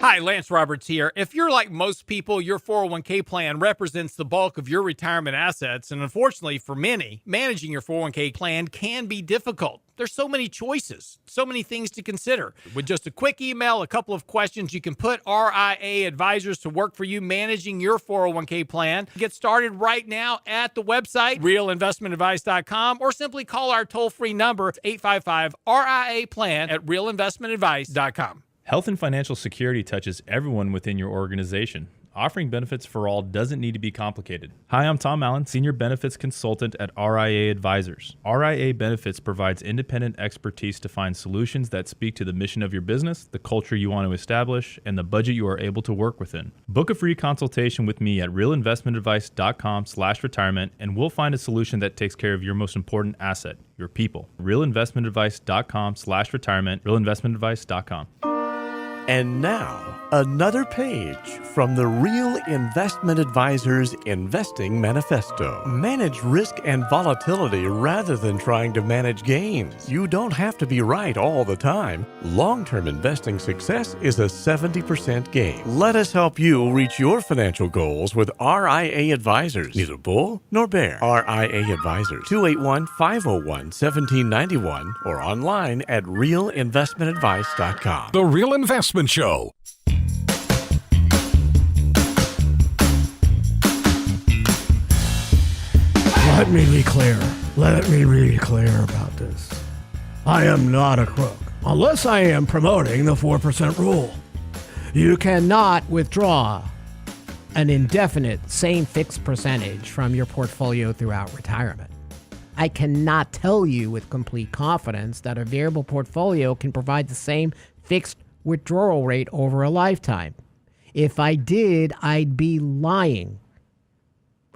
[SPEAKER 8] Hi, Lance Roberts here. If you're like most people, your 401k plan represents the bulk of your retirement assets. And unfortunately for many, managing your 401k plan can be difficult. There's so many choices, so many things to consider. With just a quick email, a couple of questions, you can put RIA advisors to work for you managing your 401k plan. Get started right now at the website, realinvestmentadvice.com, or simply call our toll-free number, 855-RIA-PLAN at realinvestmentadvice.com.
[SPEAKER 7] Health and financial security touches everyone within your organization. Offering benefits for all doesn't need to be complicated. Hi, I'm Tom Allen, Senior Benefits Consultant at RIA Advisors. RIA Benefits provides independent expertise to find solutions that speak to the mission of your business, the culture you want to establish, and the budget you are able to work within. Book a free consultation with me at realinvestmentadvice.com/retirement, and we'll find a solution that takes care of your most important asset, your people. realinvestmentadvice.com/retirement, realinvestmentadvice.com.
[SPEAKER 6] And now, another page from the Real Investment Advisors Investing Manifesto. Manage risk and volatility rather than trying to manage gains. You don't have to be right all the time. Long-term investing success is a 70% gain. Let us help you reach your financial goals with RIA Advisors. Neither bull nor bear. RIA Advisors, 281-501-1791 or online at realinvestmentadvice.com.
[SPEAKER 2] The Real Investment Show.
[SPEAKER 3] Let me be clear. Let me be clear about this. I am not a crook, unless I am promoting the 4% rule. You cannot withdraw an indefinite, same fixed percentage from your portfolio throughout retirement. I cannot tell you with complete confidence that a variable portfolio can provide the same fixed withdrawal rate over a lifetime. If I did, I'd be lying.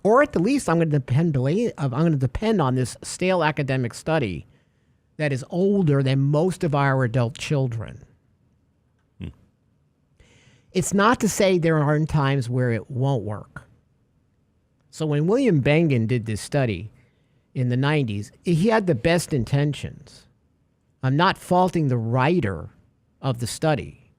[SPEAKER 3] Or at the least, I'm going to depend on this stale academic study that is older than most of our adult children. It's not to say there aren't times where it won't work. So when William Bengen did this study in the 90s, he had the best intentions. I'm not faulting the writer of the study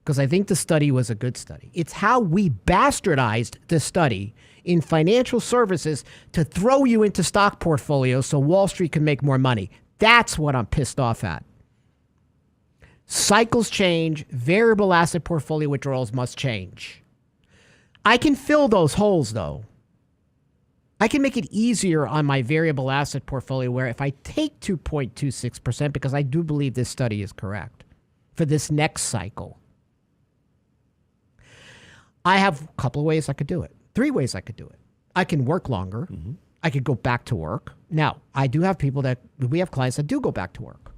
[SPEAKER 3] because I think the study was a good study. It's how we bastardized the study in financial services to throw you into stock portfolios so Wall Street can make more money. That's what I'm pissed off at. Cycles change. Variable asset portfolio withdrawals must change. I can fill those holes, though. I can make it easier on my variable asset portfolio where if I take 2.26%, because I do believe this study is correct, for this next cycle, I have a couple of ways I could do it. 3 ways I could do it. I can work longer. Mm-hmm. I could go back to work. Now, I do have we have clients that do go back to work.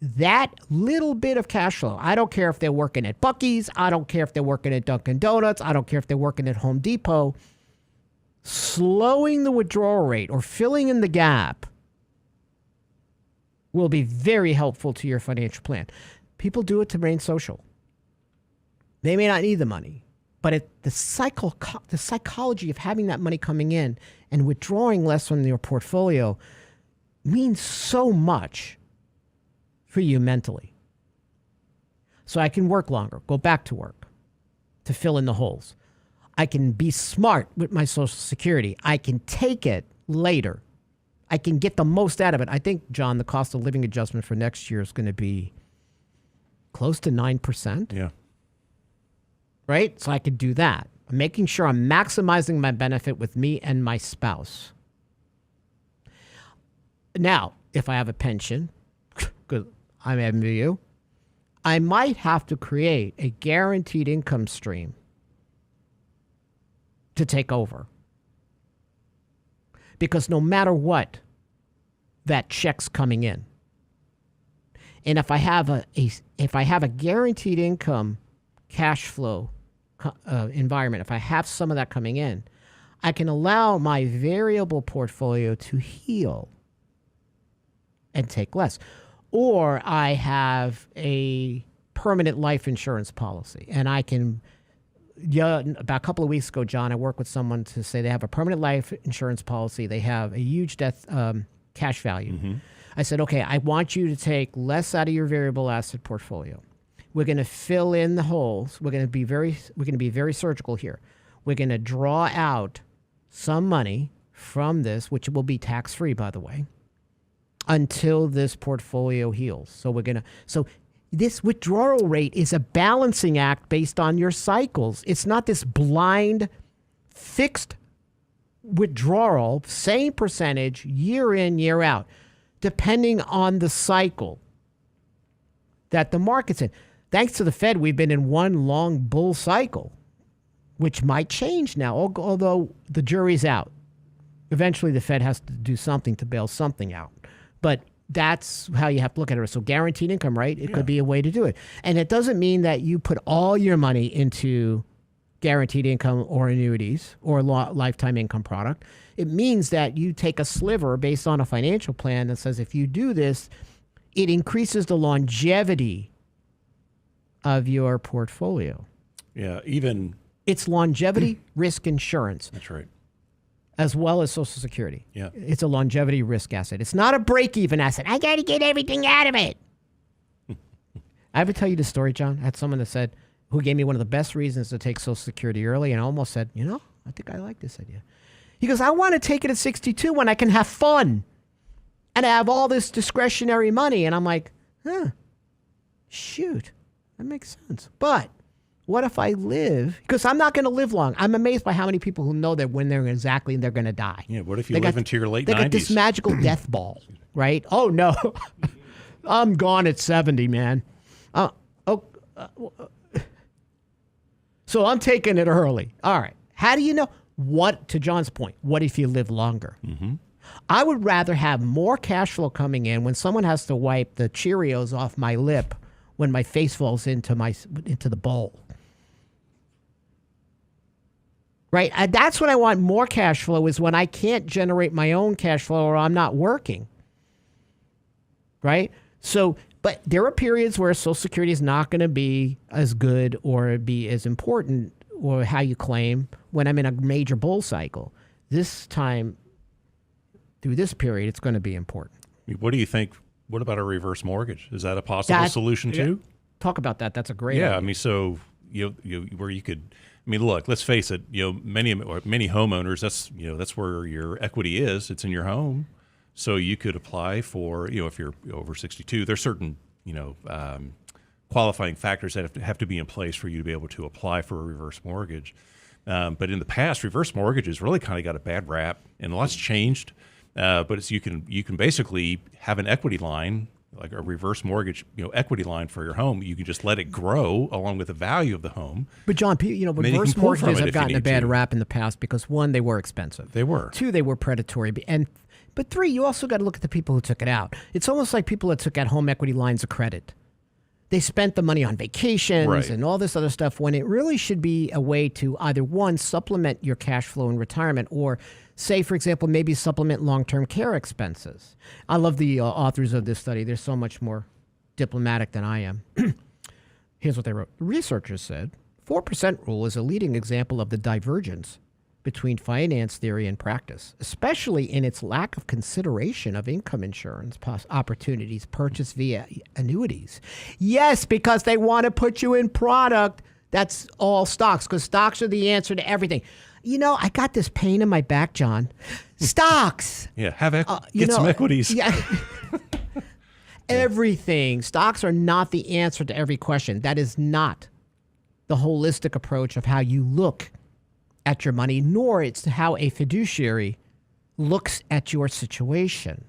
[SPEAKER 3] That little bit of cash flow, I don't care if they're working at Buc-ee's, I don't care if they're working at Dunkin' Donuts, I don't care if they're working at Home Depot, slowing the withdrawal rate or filling in the gap will be very helpful to your financial plan. People do it to remain social. They may not need the money, but the psychology of having that money coming in and withdrawing less from your portfolio means so much for you mentally. So I can work longer, go back to work to fill in the holes. I can be smart with my Social Security. I can take it later. I can get the most out of it. I think, John, the cost of living adjustment for next year is going to be close to 9%.
[SPEAKER 4] Yeah.
[SPEAKER 3] Right? So I could do that. I'm making sure I'm maximizing my benefit with me and my spouse. Now, if I have a pension, because I'm envy you, I might have to create a guaranteed income stream to take over. Because no matter what, that check's coming in. And if I have a guaranteed income cash flow environment, if I have some of that coming in, I can allow my variable portfolio to heal and take less. Or I have a permanent life insurance policy, and I can, about a couple of weeks ago, John, I worked with someone to say they have a permanent life insurance policy. They have a huge death cash value. Mm-hmm. I said, okay, I want you to take less out of your variable asset portfolio. We're going to fill in the holes. We're going to be very surgical here. We're going to draw out some money from this, which will be tax-free, by the way, until this portfolio heals. So this withdrawal rate is a balancing act based on your cycles. It's not this blind, fixed withdrawal, same percentage, year in, year out, depending on the cycle that the market's in. Thanks to the Fed, we've been in one long bull cycle, which might change now, although the jury's out. Eventually, the Fed has to do something to bail something out. But that's how you have to look at it. So guaranteed income, right? It could be a way to do it. And it doesn't mean that you put all your money into guaranteed income or annuities or lifetime income product. It means that you take a sliver based on a financial plan that says if you do this, it increases the longevity of your portfolio.
[SPEAKER 4] Yeah,
[SPEAKER 3] it's longevity risk insurance.
[SPEAKER 4] That's right.
[SPEAKER 3] As well as Social Security.
[SPEAKER 4] Yeah.
[SPEAKER 3] It's a longevity risk asset. It's not a break-even asset. I got to get everything out of it. I ever tell you the story, John? I had someone that said, who gave me one of the best reasons to take Social Security early, and I almost said, I think I like this idea. He goes, I want to take it at 62 when I can have fun and I have all this discretionary money. And I'm like, shoot, that makes sense. But what if I live? Because I'm not going to live long. I'm amazed by how many people who know that when they're going to die.
[SPEAKER 4] Yeah, what if you live into your late 90s?
[SPEAKER 3] They got this magical death ball, right? Oh, no. I'm gone at 70, man. So I'm taking it early. All right. How do you know? To John's point, what if you live longer? Mm-hmm. I would rather have more cash flow coming in when someone has to wipe the Cheerios off my lip when my face falls into the bowl. right? That's when I want more cash flow, is when I can't generate my own cash flow or I'm not working, right? So, but there are periods where Social Security is not going to be as good or be as important, or how you claim, when I'm in a major bull cycle. This time, through this period, it's going to be important.
[SPEAKER 4] What do you think? What about a reverse mortgage? Is that a possible solution too?
[SPEAKER 3] Talk about that. That's a great
[SPEAKER 4] idea.
[SPEAKER 3] idea.
[SPEAKER 4] I mean, so where you could, I mean, look, let's face it. Many homeowners, that's where your equity is. It's in your home, so you could apply for, if you're over 62. There's certain qualifying factors that have to be in place for you to be able to apply for a reverse mortgage. But in the past, reverse mortgages really kind of got a bad rap, and a lot's changed. But you can basically have an equity line, like a reverse mortgage, equity line for your home. You can just let it grow along with the value of the home.
[SPEAKER 3] But John, reverse mortgages have gotten a bad rap in the past because, one, they were expensive.
[SPEAKER 4] They were.
[SPEAKER 3] Two, they were predatory. But three, you also got to look at the people who took it out. It's almost like people that took out home equity lines of credit. They spent the money on vacations and all this other stuff, when it really should be a way to either, one, supplement your cash flow in retirement, or say, for example, maybe supplement long-term care expenses. I love the authors of this study. They're so much more diplomatic than I am. Here's what they wrote. The researchers said 4% rule is a leading example of the divergence between finance theory and practice, especially in its lack of consideration of income insurance opportunities purchased via annuities. Yes, because they want to put you in product that's all stocks, because stocks are the answer to everything. I got this pain in my back, John. Stocks.
[SPEAKER 4] Yeah, get some equities.
[SPEAKER 3] Yeah. Everything. Stocks are not the answer to every question. That is not the holistic approach of how you look at your money, nor it's how a fiduciary looks at your situation.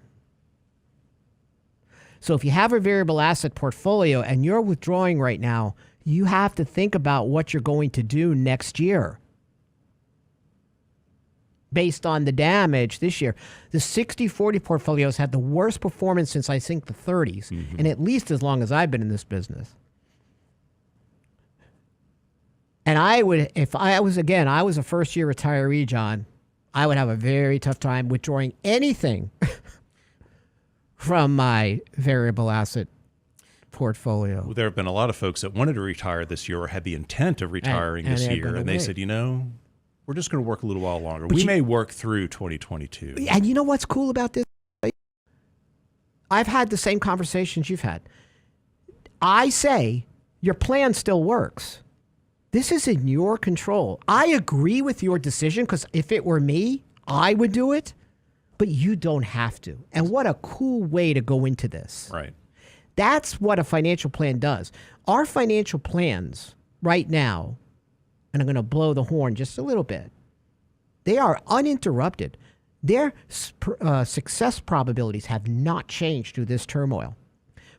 [SPEAKER 3] So if you have a variable asset portfolio and you're withdrawing right now, you have to think about what you're going to do next year. Based on the damage this year, the 60-40 portfolios had the worst performance since, I think, the 30s, and at least as long as I've been in this business. And I would, if I was a first-year retiree, John, I would have a very tough time withdrawing anything from my variable asset portfolio.
[SPEAKER 4] Well, there have been a lot of folks that wanted to retire this year or had the intent of retiring this year, and they said, we're just going to work a little while longer. We may work through 2022.
[SPEAKER 3] And you know what's cool about this? I've had the same conversations you've had. I say your plan still works. This is in your control. I agree with your decision, because if it were me, I would do it, but you don't have to. And what a cool way to go into this.
[SPEAKER 4] Right.
[SPEAKER 3] That's what a financial plan does. Our financial plans right now, and I'm going to blow the horn just a little bit, they are uninterrupted. Their success probabilities have not changed through this turmoil.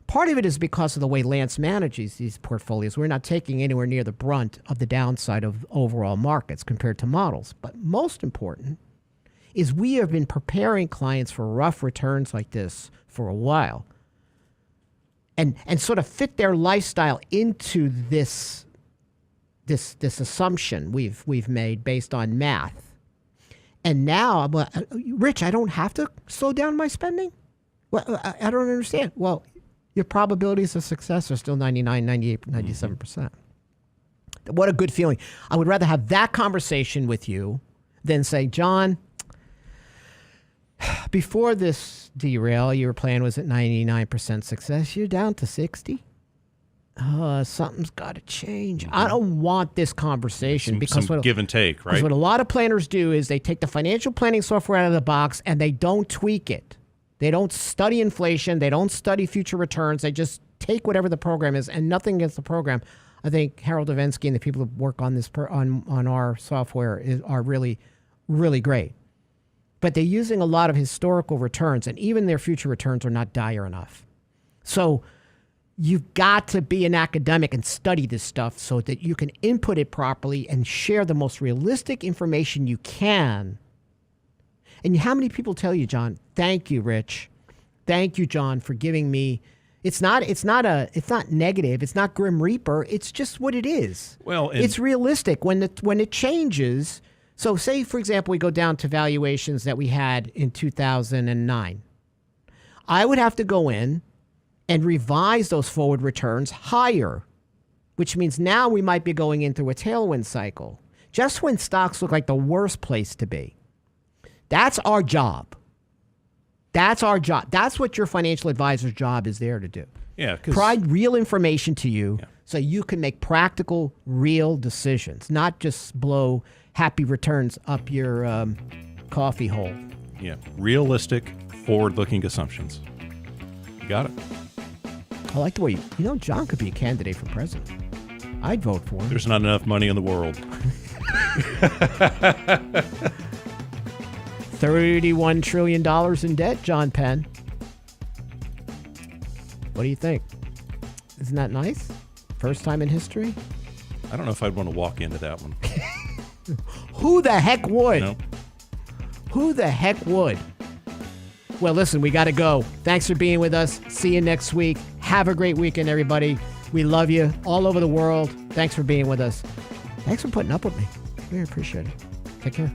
[SPEAKER 3] Part of it is because of the way Lance manages these portfolios. We're not taking anywhere near the brunt of the downside of overall markets compared to models. But most important is we have been preparing clients for rough returns like this for a while, and sort of fit their lifestyle into this assumption we've made based on math. And now, Rich, I don't have to slow down my spending? Well, I don't understand. Well, your probabilities of success are still 99, 98, 97%. What a good feeling. I would rather have that conversation with you than say, John, before this derail, your plan was at 99% success. You're down to 60. Something's got to change. I don't want this conversation because
[SPEAKER 4] some give and take, right?
[SPEAKER 3] What a lot of planners do is they take the financial planning software out of the box and they don't tweak it. They don't study inflation. They don't study future returns. They just take whatever the program is, and nothing against the program. I think Harold Davensky and the people who work on this on our software are really, really great. But they're using a lot of historical returns, and even their future returns are not dire enough. So you've got to be an academic and study this stuff so that you can input it properly and share the most realistic information you can. And how many people tell you, John, thank you, Rich. Thank you, John, for giving me. It's not negative. It's not Grim Reaper. It's just what it is.
[SPEAKER 4] Well,
[SPEAKER 3] it's realistic. When it changes, So say, for example, we go down to valuations that we had in 2009. I would have to go in and revise those forward returns higher, which means now we might be going into a tailwind cycle, just when stocks look like the worst place to be. That's our job. That's our job. That's what your financial advisor's job is there to do.
[SPEAKER 4] Yeah,
[SPEAKER 3] provide real information to you so you can make practical, real decisions, not just blow happy returns up your coffee hole.
[SPEAKER 4] Yeah, realistic, forward-looking assumptions. You got it.
[SPEAKER 3] I like the way John could be a candidate for president. I'd vote for him.
[SPEAKER 4] There's not enough money in the world.
[SPEAKER 3] $31 trillion in debt, John Penn. What do you think? Isn't that nice? First time in history?
[SPEAKER 4] I don't know if I'd want to walk into that one.
[SPEAKER 3] Who the heck would?
[SPEAKER 4] No.
[SPEAKER 3] Who the heck would? Well, listen, we got to go. Thanks for being with us. See you next week. Have a great weekend, everybody. We love you all over the world. Thanks for being with us. Thanks for putting up with me. We appreciate it. Take care.